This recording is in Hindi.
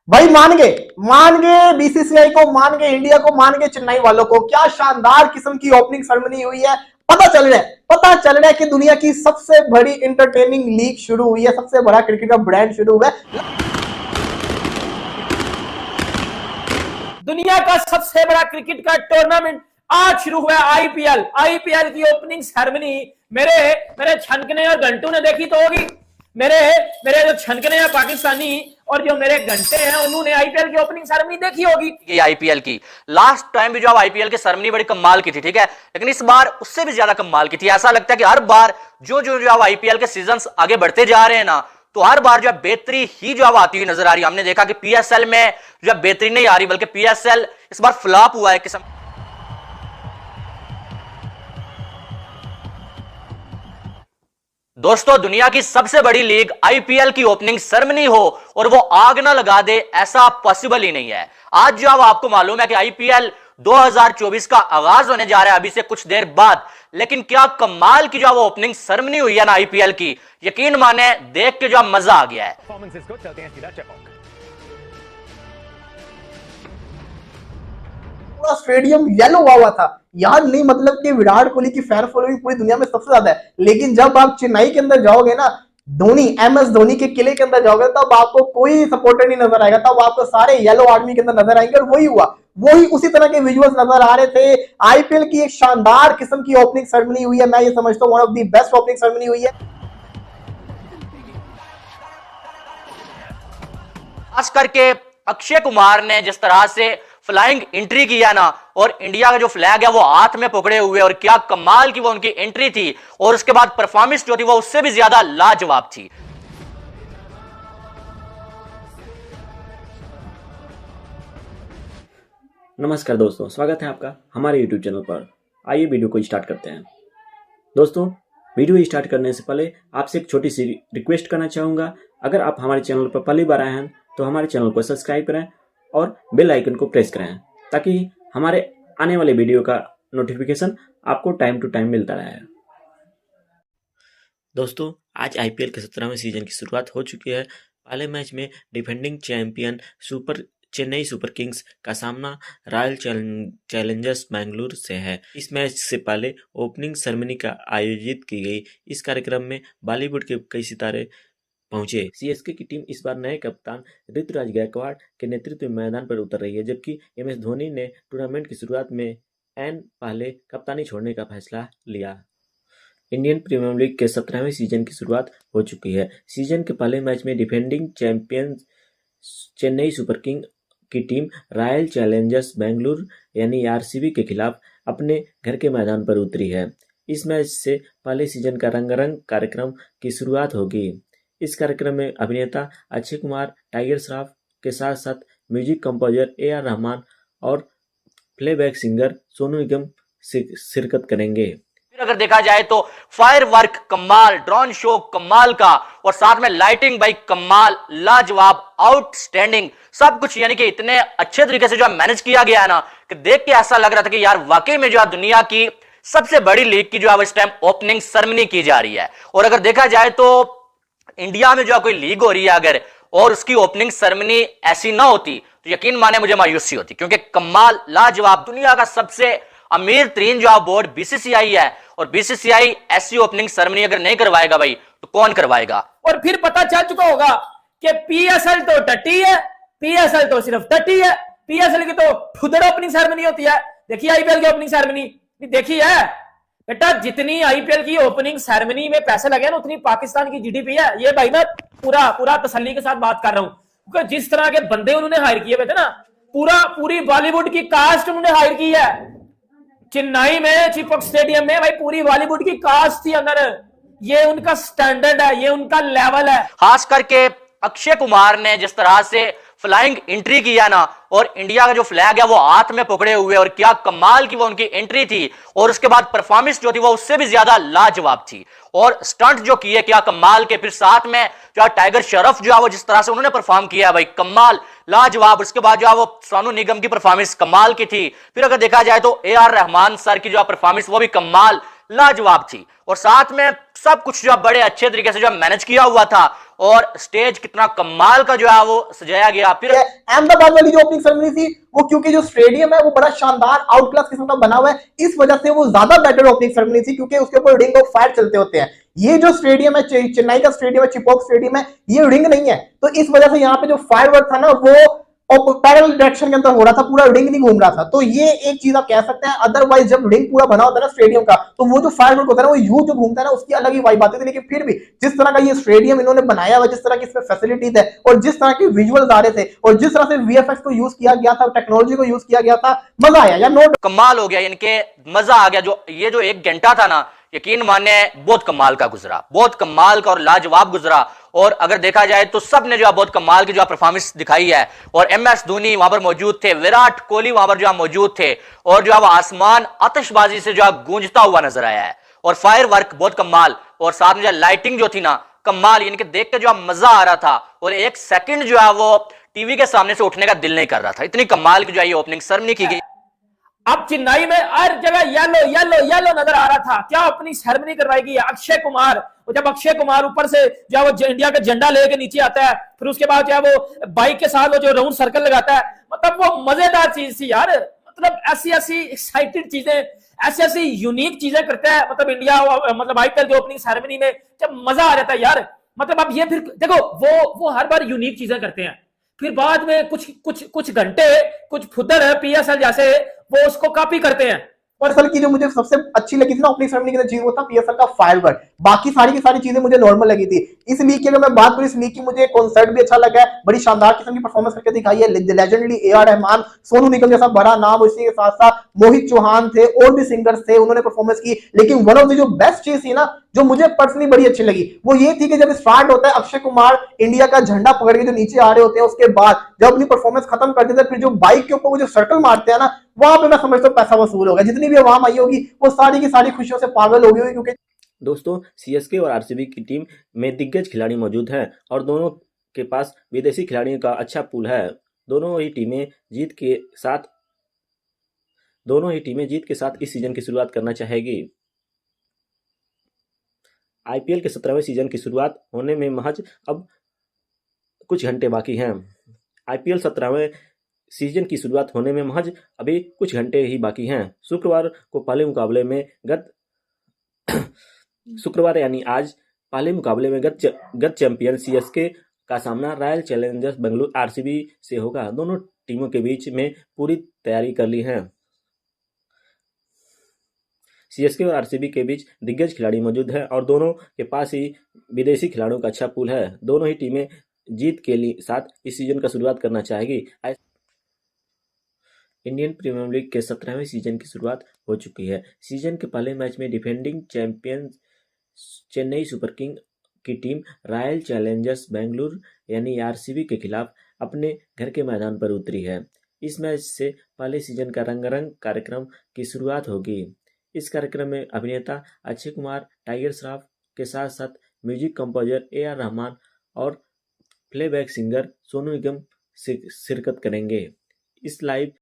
भाई मान गए बीसीसीआई को, मान गए इंडिया को, मान गए चेन्नई वालों को। क्या शानदार किस्म की ओपनिंग सेरेमनी हुई है। पता चल रहा है कि दुनिया की सबसे बड़ी इंटरटेनिंग लीग शुरू हुई है, सबसे बड़ा क्रिकेट का ब्रांड शुरू हुआ है। दुनिया का सबसे बड़ा क्रिकेट का टूर्नामेंट आज शुरू हुआ है, आईपीएल की ओपनिंग सेरेमनी मेरे छनकने और घंटों ने देखी तो होगी। मेरे जो छनकने हैं पाकिस्तानी और जो मेरे घंटे हैं उन्होंने आईपीएल की ओपनिंग सेरेमनी देखी होगी। ये आईपीएल की लास्ट टाइम भी जो आईपीएल की सेरेमनी बड़ी कमाल की थी, ठीक है, लेकिन इस बार उससे भी ज्यादा कमाल की थी। ऐसा लगता है कि हर बार जो आईपीएल के सीजन आगे बढ़ते जा रहे हैं ना, तो हर बार जो बेहतरी ही जो आती हुई नजर आ रही है। हमने देखा कि पीएसएल में जो बेहतरी नहीं आ रही, बल्कि पीएसएल इस बार फ्लॉप हुआ है किस्म। दोस्तों, दुनिया की सबसे बड़ी लीग आईपीएल की ओपनिंग सेरेमनी हो और वो आग ना लगा दे, ऐसा पॉसिबल ही नहीं है। आज जो आपको मालूम है कि आईपीएल 2024 का आगाज होने जा रहा है अभी से कुछ देर बाद, लेकिन क्या कमाल की जो वो ओपनिंग सेरेमनी हुई है ना आईपीएल की, यकीन माने देख के जो मजा आ गया है। पूरा स्टेडियम येलो हुआ था यार। नहीं मतलब कि विराट कोहली की फैन फॉलोइंग पूरी दुनिया में सबसे ज्यादा है, लेकिन जब आप चेन्नई के अंदर जाओगे ना, एमएस धोनी के किले के अंदर जाओगे, तब आपको कोई सपोर्टर नहीं नजर आएगा, तब आपको सारे येलो आर्मी के अंदर नजर आएंगे। और वही हुआ, वही उसी तरह के विजुअल्स नजर आ रहे थे। आईपीएल की एक शानदार किस्म की ओपनिंग सेरेमनी हुई है। मैं ये समझता हूँ one of the best opening ceremony हुई है। खास करके अक्षय कुमार ने जिस तरह से फ्लाइंग एंट्री किया ना, और इंडिया का जो फ्लैग है वो हाथ में पकड़े हुए, और क्या कमाल की वो उनकी एंट्री थी, और उसके बाद परफॉर्मेंस जो थी वो उससे भी ज्यादा लाजवाब थी। नमस्कार दोस्तों, स्वागत है आपका हमारे YouTube चैनल पर। आइए वीडियो को स्टार्ट करते हैं। दोस्तों, वीडियो स्टार्ट करने से पहले आपसे एक छोटी सी रिक्वेस्ट करना चाहूँगा। अगर आप हमारे चैनल पर पहली बार आए हैं तो हमारे चैनल को सब्सक्राइब करें और बेल आइकन को प्रेस करें, ताकि हमारे आने वाले वीडियो का नोटिफिकेशन आपको टाइम टू टाइम मिलता रहे। दोस्तों, आज आईपीएल के 17वें सीजन की शुरुआत हो चुकी है। पहले मैच में defending champion Chennai super Kings का सामना रॉयल चैलेंजर्स बेंगलुरु से है। इस मैच से पहले ओपनिंग सेरेमनी का आयोजित की गई। इस कार्यक्रम में बॉलीवुड के कई सितारे पहुंचे। सीएसके की टीम इस बार नए कप्तान ऋतुराज गायकवाड़ के नेतृत्व में मैदान पर उतर रही है, जबकि एमएस धोनी ने टूर्नामेंट की शुरुआत में पहले कप्तानी छोड़ने का फैसला लिया। इंडियन प्रीमियर लीग के 17वें सीजन की शुरुआत हो चुकी है। सीजन के पहले मैच में defending champion Chennai super king की टीम रॉयल चैलेंजर्स बेंगलुरु यानी आरसीबी के खिलाफ अपने घर के मैदान पर उतरी है। इस मैच से पहले सीजन का रंगारंग कार्यक्रम की शुरुआत होगी। इस कार्यक्रम में अभिनेता अक्षय कुमार, टाइगर श्रॉफ के साथ साथ म्यूजिक कंपोजर AR रहमान और प्लेबैक सिंगर सोनू निगम शिरकत करेंगे। फिर अगर देखा जाए तो फायरवर्क कमाल, ड्रोन शो कमाल का, और साथ में लाइटिंग भाई कमाल, लाजवाब, आउटस्टैंडिंग, सब कुछ यानी कि इतने अच्छे तरीके से जो मैनेज किया गया है ना, कि देख के ऐसा लग रहा था कि यार वाकई में जो दुनिया की सबसे बड़ी लीग की जो इस टाइम ओपनिंग सेरेमनी की जा रही है। और अगर देखा जाए तो इंडिया में जो कोई लीग हो रही है अगर, और उसकी ओपनिंग सेरेमनी ऐसी ना होती तो यकीन माने मुझे मायूसी होती, क्योंकि कमाल, लाजवाब, दुनिया का सबसे अमीर तरीन जो बोर्ड बीसीसीआई है, और बीसीसीआई ऐसी ओपनिंग सेरेमनी अगर नहीं करवाएगा भाई तो कौन करवाएगा। और फिर पता चल चुका होगा कि पीएसएल तो टट्टी है, पीएसएल तो सिर्फ टट्टी है, पीएसएल की तो खुदड़ ओपनिंग सेरेमनी होती है। देखिए आईपीएल की ओपनिंग सेरेमनी देखी है बेटा, जितनी आईपीएल की ओपनिंग सेरेमनी में पैसे लगे ना उतनी पाकिस्तान की जीडीपी है। ये भाई मैं पूरा तसल्ली के साथ बात कर रहा हूं, क्योंकि जिस तरह के बंदे उन्होंने हायर किए हुए थे ना, पूरी बॉलीवुड की कास्ट उन्होंने हायर की है। चेन्नई में चिपक स्टेडियम में भाई पूरी बॉलीवुड की कास्ट थी अंदर। ये उनका स्टैंडर्ड है, ये उनका लेवल है। खास करके अक्षय कुमार ने जिस तरह से फ्लाइंग एंट्री किया ना, और इंडिया का जो फ्लैग है वो हाथ में पकड़े हुए, और क्या कमाल की वो उनकी एंट्री थी, और उसके बाद परफॉर्मेंस जो थी वो उससे भी ज्यादा लाजवाब थी, और स्टंट जो किए क्या कमाल के। फिर साथ में जो टाइगर श्रॉफ जो है वो जिस तरह से उन्होंने परफॉर्म किया भाई कमाल, लाजवाब। उसके बाद जो है वो सोनू निगम की परफॉर्मेंस कमाल की थी। फिर अगर देखा जाए तो AR रहमान सर की जो परफॉर्मेंस वो भी कमाल, लाजवाब थी, और साथ में सब कुछ जो बड़े अच्छे तरीके से जो मैनेज किया हुआ था। और स्टेज कितना कमाल का जो है वो सजाया गया। फिर अहमदाबाद वाली जो ओपनिंग सेरेमनी थी वो क्योंकि जो स्टेडियम है वो बड़ा शानदार आउट क्लास किस्म का बना हुआ है, इस वजह से वो ज्यादा बेटर ओपनिंग सेरेमनी थी क्योंकि उसके ऊपर रिंग ऑफ फायर चलते होते हैं। ये जो स्टेडियम है चेन्नई का स्टेडियम है, चिपॉक स्टेडियम है, ये रिंग नहीं है, तो इस वजह से यहाँ पे जो फायरवर्क था ना वो पैरेलल डायरेक्शन के अंदर हो रहा था, पूरा रिंग नहीं घूम रहा था। तो ये एक चीज आप कह सकते हैं। अदरवाइज जब रिंग पूरा बना होता है ना स्टेडियम का, तो वो जो फायरवर्क होता है ना वो यू जो घूमता है ना उसकी अलग ही वाइब आती थी। लेकिन फिर भी जिस तरह का ये स्टेडियम इन्होंने बनाया हुआ, जिस तरह की इसमें फैसिलिटीज है और जिस तरह के विजुअल्स आ रहे थे और जिस तरह से वीएफएक्स को यूज किया गया था, टेक्नोलॉजी को यूज किया गया था, मजा आया यार। नोट कमाल हो गया, इनके मजा आ गया। जो ये जो 1 घंटा था ना, यकीन माने बहुत कमाल का गुजरा, बहुत कमाल का और लाजवाब गुजरा। और अगर देखा जाए तो सब ने जो है बहुत कमाल की जो है परफॉर्मेंस दिखाई है। और एमएस धोनी वहां पर मौजूद थे, विराट कोहली वहां पर जो है मौजूद थे, और जो है वो आसमान आतिशबाजी से जो है गूंजता हुआ नजर आया है। और फायर वर्क बहुत कमाल, और साथ में जो लाइटिंग जो थी ना कमाल, इनके देख के जो है मजा आ रहा था। और 1 सेकंड जो है वो टीवी के सामने से उठने का दिल नहीं कर रहा था, इतनी कमाल की जो है ये ओपनिंग सेरेमनी की गई। अब चेन्नई में हर जगह येलो येलो येलो नजर आ रहा था। क्या अपनी सेरेमनी करवाएगी अक्षय कुमार, और जब अक्षय कुमार ऊपर से जो है वो इंडिया का झंडा लेके नीचे आता है, फिर उसके बाद जो है वो बाइक के साथ वो जो राउंड सर्कल लगाता है, मतलब वो मजेदार चीज थी यार। मतलब ऐसी ऐसी एक्साइटेड चीजें, ऐसी ऐसी यूनिक चीजें करता है मतलब इंडिया, मतलब आईपीएल की ओपनिंग सेरेमनी में जब मजा आ जाता है यार। मतलब अब ये फिर देखो वो हर बार यूनिक चीजें करते हैं, फिर बाद में कुछ घंटे कुछ फुदर है पीएसएल जैसे वो उसको कॉपी करते हैं। पीएसएल की जो मुझे सबसे अच्छी लगी थी ना ओपनिंग सेरेमनी की चीज, वो था पीएसएल का फायरवर्क। बाकी सारी की सारी चीजें मुझे नॉर्मल लगी थी। इस लीग की अगर मैं बात करूं, इस लीग की मुझे कॉन्सर्ट भी अच्छा लगा है, बड़ी शानदार किस्म की परफॉर्मेंस करके दिखाई है। Legendary A R. रहमान, सोनू निगम जैसा बड़ा नाम, उसी के साथ साथ मोहित चौहान थे और भी सिंगर्स थे, उन्होंने परफॉर्मेंस की। लेकिन वन ऑफ द जो बेस्ट चीज थी ना, जो मुझे पर्सनली बड़ी अच्छी लगी, वो ये थी कि जब स्टार्ट होता है अक्षय कुमार इंडिया का झंडा पकड़ के जो नीचे आ रहे होते हैं, उसके बाद जब अपनी परफॉर्मेंस खत्म कर देते हैं, फिर जो बाइक के ऊपर वो जो सर्कल मारते हैं ना, वहां पे मैं समझता हूँ पैसा वसूल होगा। जितनी भी आवाम आई होगी वो सारी की सारी खुशियों से पागल हो गई होगी। क्योंकि दोस्तों, सीएसके और आरसीबी की टीम में दिग्गज खिलाड़ी मौजूद हैं और दोनों के पास विदेशी खिलाड़ियों का अच्छा पूल है। दोनों ही टीमें जीत के साथ इस सीजन की शुरुआत करना चाहेगी। आईपीएल के 17वें सीजन की शुरुआत होने में महज अब कुछ घंटे बाकी हैं। आईपीएल 17वें सीजन की शुरुआत होने में महज अभी कुछ घंटे ही बाकी हैं। शुक्रवार यानी आज पहले मुकाबले में गत चैंपियन सीएसके का सामना रॉयल चैलेंजर्स बेंगलुरु आरसीबी से होगा। दोनों टीमों के बीच में पूरी तैयारी कर ली है। सीएसके और आरसीबी के बीच दिग्गज खिलाड़ी मौजूद हैं और दोनों के पास ही विदेशी खिलाड़ियों का अच्छा पूल है। दोनों ही टीमें जीत के साथ इस सीजन का शुरुआत करना चाहेगी। इंडियन प्रीमियर लीग के 17वें सीजन की शुरुआत हो चुकी है। सीजन के पहले मैच में defending champion Chennai super king की टीम रॉयल चैलेंजर्स बेंगलुरु यानी आरसीबी के खिलाफ अपने घर के मैदान पर उतरी है। इस मैच से पहले सीजन का रंगारंग कार्यक्रम की शुरुआत होगी। इस कार्यक्रम में अभिनेता अक्षय कुमार, टाइगर श्रॉफ के साथ साथ म्यूजिक कंपोजर ए.आर. रहमान और प्लेबैक सिंगर सोनू निगम शिरकत करेंगे। इस लाइव